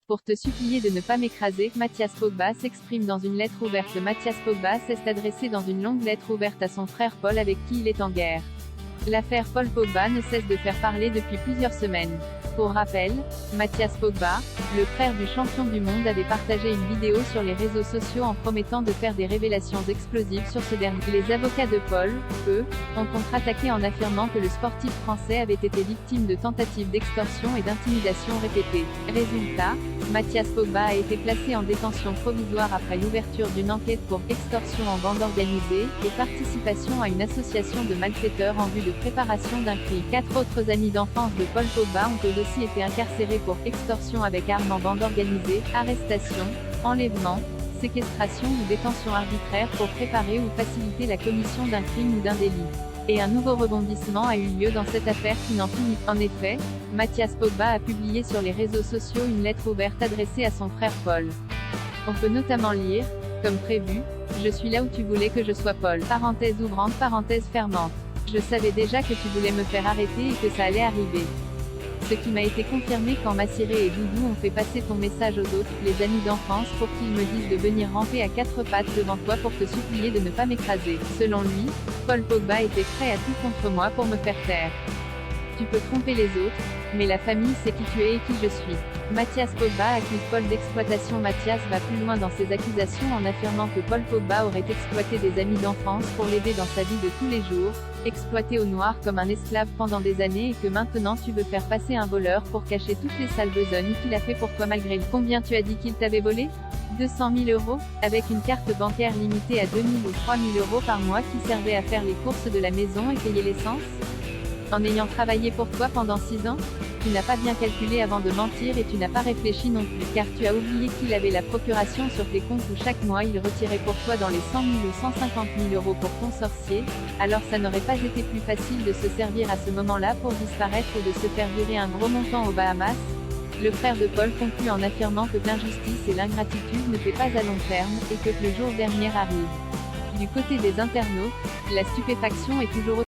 Pour te supplier de ne pas m'écraser, Mathias Pogba s'exprime dans une lettre ouverte. Mathias Pogba s'est adressé dans une longue lettre ouverte à son frère Paul avec qui il est en guerre. L'affaire Paul Pogba ne cesse de faire parler depuis plusieurs semaines. Pour rappel, Mathias Pogba, le frère du champion du monde, avait partagé une vidéo sur les réseaux sociaux en promettant de faire des révélations explosives sur ce dernier. Les avocats de Paul, eux, ont contre-attaqué en affirmant que le sportif français avait été victime de tentatives d'extorsion et d'intimidation répétées. Résultat, Mathias Pogba a été placé en détention provisoire après l'ouverture d'une enquête pour extorsion en bande organisée et participation à une association de malfaiteurs en vue de préparation d'un crime. 4 autres amis d'enfance de Paul Pogba ont eux aussi été incarcérés pour extorsion avec arme en bande organisée, arrestation, enlèvement, séquestration ou détention arbitraire pour préparer ou faciliter la commission d'un crime ou d'un délit. Et un nouveau rebondissement a eu lieu dans cette affaire qui n'en finit. En effet, Mathias Pogba a publié sur les réseaux sociaux une lettre ouverte adressée à son frère Paul. On peut notamment lire, comme prévu, « Je suis là où tu voulais que je sois Paul. Parenthèse ouvrante, parenthèse fermante. Je savais déjà que tu voulais me faire arrêter et que ça allait arriver. Ce qui m'a été confirmé quand Massiré et Doudou ont fait passer ton message aux autres, les amis d'enfance, pour qu'ils me disent de venir ramper à 4 pattes devant toi pour te supplier de ne pas m'écraser. Selon lui, Paul Pogba était prêt à tout contre moi pour me faire taire. Tu peux tromper les autres, mais la famille sait qui tu es et qui je suis. Mathias Pogba accuse Paul d'exploitation. Mathias va plus loin dans ses accusations en affirmant que Paul Pogba aurait exploité des amis d'enfance pour l'aider dans sa vie de tous les jours, exploité au noir comme un esclave pendant des années, et que maintenant tu veux faire passer un voleur pour cacher toutes les sales besognes qu'il a fait pour toi malgré lui. Combien tu as dit qu'il t'avait volé? 200 000 €, avec une carte bancaire limitée à 2 000 ou 3 000 € par mois qui servait à faire les courses de la maison et payer l'essence? En ayant travaillé pour toi pendant 6 ans? Tu n'as pas bien calculé avant de mentir et tu n'as pas réfléchi non plus, car tu as oublié qu'il avait la procuration sur tes comptes où chaque mois il retirait pour toi dans les 100 000 ou 150 000 € pour ton sorcier. Alors ça n'aurait pas été plus facile de se servir à ce moment-là pour disparaître ou de se faire virer un gros montant aux Bahamas? Le frère de Paul conclut en affirmant que l'injustice et l'ingratitude ne paient pas à long terme, et que le jour dernier arrive. Du côté des internautes, la stupéfaction est toujours